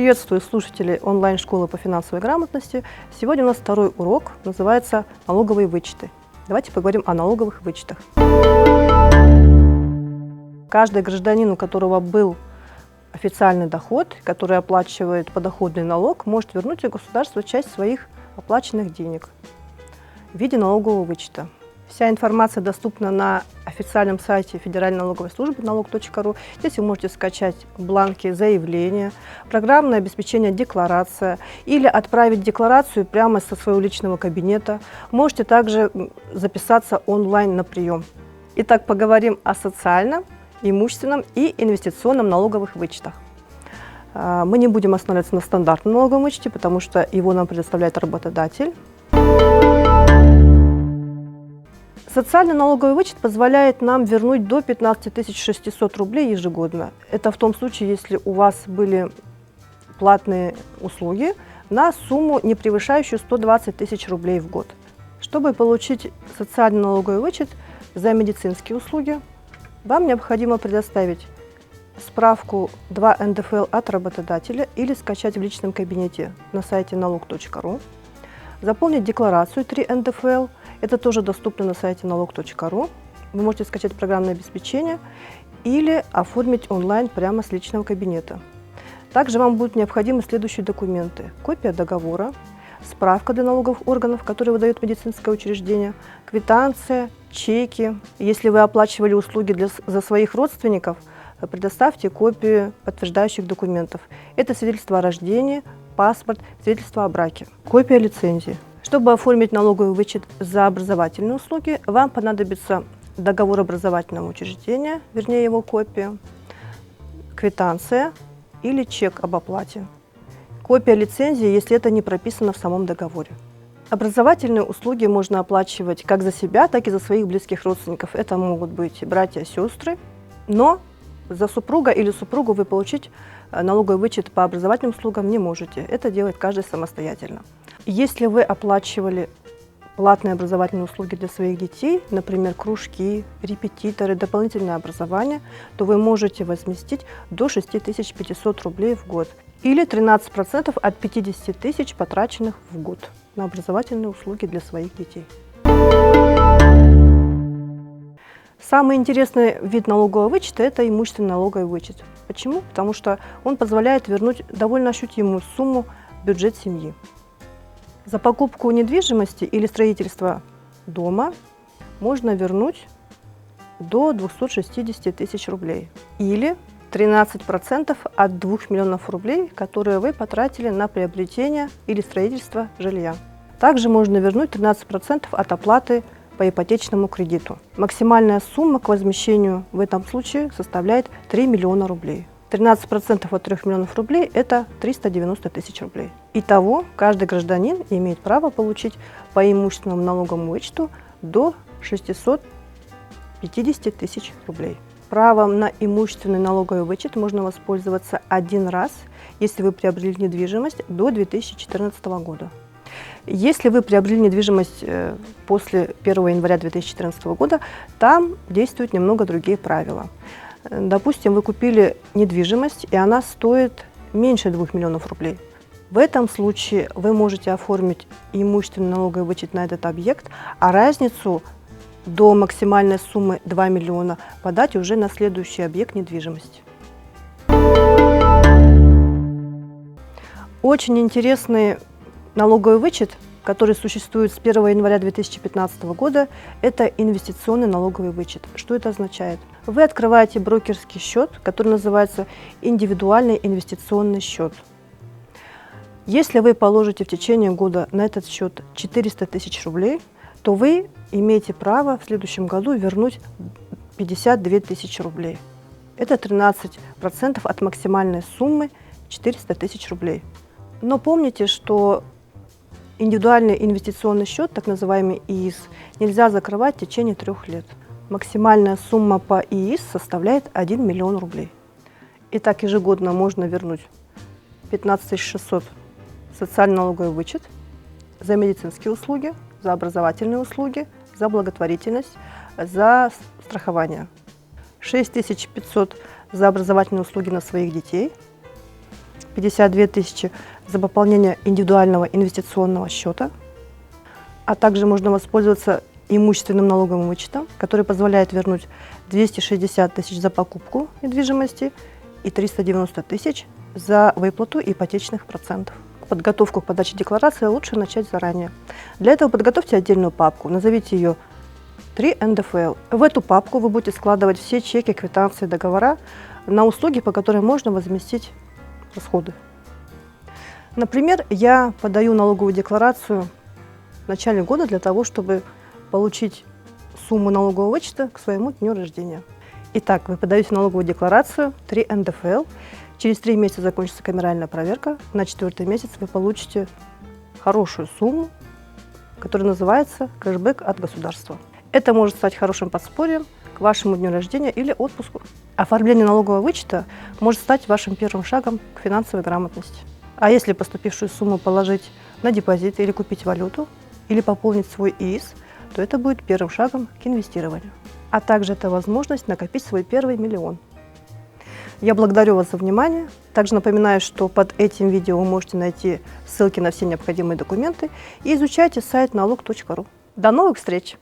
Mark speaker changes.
Speaker 1: Приветствую слушателей онлайн-школы по финансовой грамотности. Сегодня у нас второй урок, называется «Налоговые вычеты». Давайте поговорим о налоговых вычетах. Каждый гражданин, у которого был официальный доход, который оплачивает подоходный налог, может вернуть в государство часть своих оплаченных денег в виде налогового вычета. Вся информация доступна на официальном сайте Федеральной налоговой службы налог.ру. Здесь вы можете скачать бланки заявления, программное обеспечение декларация или отправить декларацию прямо со своего личного кабинета. Можете также записаться онлайн на прием. Итак, поговорим о социальном, имущественном и инвестиционном налоговых вычетах. Мы не будем останавливаться на стандартном налоговом вычете, потому что его нам предоставляет работодатель. Социальный налоговый вычет позволяет нам вернуть до 15 600 рублей ежегодно. Это в том случае, если у вас были платные услуги на сумму, не превышающую 120 тысяч рублей в год. Чтобы получить социальный налоговый вычет за медицинские услуги, вам необходимо предоставить справку 2 НДФЛ от работодателя или скачать в личном кабинете на сайте налог.ру, заполнить декларацию 3 НДФЛ. Это тоже доступно на сайте налог.ру. Вы можете скачать программное обеспечение или оформить онлайн прямо с личного кабинета. Также вам будут необходимы следующие документы: копия договора, справка для налоговых органов, которые выдает медицинское учреждение, квитанция, чеки. Если вы оплачивали услуги за своих родственников, предоставьте копии подтверждающих документов. Это свидетельство о рождении, паспорт, свидетельство о браке, копия лицензии. Чтобы оформить налоговый вычет за образовательные услуги, вам понадобится договор образовательного учреждения, вернее его копия, квитанция или чек об оплате, копия лицензии, если это не прописано в самом договоре. Образовательные услуги можно оплачивать как за себя, так и за своих близких родственников. Это могут быть братья, сестры, но за супруга или супругу вы получить налоговый вычет по образовательным услугам не можете. Это делает каждый самостоятельно. Если вы оплачивали платные образовательные услуги для своих детей, например, кружки, репетиторы, дополнительное образование, то вы можете возместить до 6500 рублей в год или 13% от 50 тысяч, потраченных в год на образовательные услуги для своих детей. Самый интересный вид налогового вычета – это имущественный налоговый вычет. Почему? Потому что он позволяет вернуть довольно ощутимую сумму в бюджет семьи. За покупку недвижимости или строительство дома можно вернуть до 260 тысяч рублей или 13% от 2 миллионов рублей, которые вы потратили на приобретение или строительство жилья. Также можно вернуть 13% от оплаты по ипотечному кредиту. Максимальная сумма к возмещению в этом случае составляет 3 миллиона рублей. 13% от 3 миллионов рублей – это 390 тысяч рублей. Итого, каждый гражданин имеет право получить по имущественному налоговому вычету до 650 тысяч рублей. Правом на имущественный налоговый вычет можно воспользоваться один раз, если вы приобрели недвижимость до 2014 года. Если вы приобрели недвижимость после 1 января 2014 года, там действуют немного другие правила. Допустим, вы купили недвижимость, и она стоит меньше 2 миллионов рублей. В этом случае вы можете оформить имущественный налоговый вычет на этот объект, а разницу до максимальной суммы 2 миллиона подать уже на следующий объект недвижимости. Очень интересный налоговый вычет, который существует с 1 января 2015 года, это инвестиционный налоговый вычет. Что это означает? Вы открываете брокерский счет, который называется индивидуальный инвестиционный счет. Если вы положите в течение года на этот счет 400 тысяч рублей, то вы имеете право в следующем году вернуть 52 тысячи рублей. Это 13% от максимальной суммы 400 тысяч рублей. Но помните, что индивидуальный инвестиционный счет, так называемый ИИС, нельзя закрывать в течение 3 лет. Максимальная сумма по ИИС составляет 1 миллион рублей. Итак, ежегодно можно вернуть 15 600 социальный налоговый вычет за медицинские услуги, за образовательные услуги, за благотворительность, за страхование. 6500 за образовательные услуги на своих детей, 52 тысячи за пополнение индивидуального инвестиционного счета, а также можно воспользоваться имущественным налоговым вычетом, который позволяет вернуть 260 тысяч за покупку недвижимости и 390 тысяч за выплату ипотечных процентов. Подготовку к подаче декларации лучше начать заранее. Для этого подготовьте отдельную папку, назовите ее 3 НДФЛ. В эту папку вы будете складывать все чеки, квитанции, договора на услуги, по которым можно возместить расходы. Например, я подаю налоговую декларацию в начале года для того, чтобы получить сумму налогового вычета к своему дню рождения. Итак, вы подаете налоговую декларацию 3 НДФЛ. Через 3 месяца закончится камеральная проверка. На 4-й месяц вы получите хорошую сумму, которая называется кэшбэк от государства. Это может стать хорошим подспорьем к вашему дню рождения или отпуску. Оформление налогового вычета может стать вашим первым шагом к финансовой грамотности. А если поступившую сумму положить на депозит или купить валюту, или пополнить свой ИИС, то это будет первым шагом к инвестированию. А также это возможность накопить свой первый миллион. Я благодарю вас за внимание. Также напоминаю, что под этим видео вы можете найти ссылки на все необходимые документы и изучайте сайт налог.ру. До новых встреч!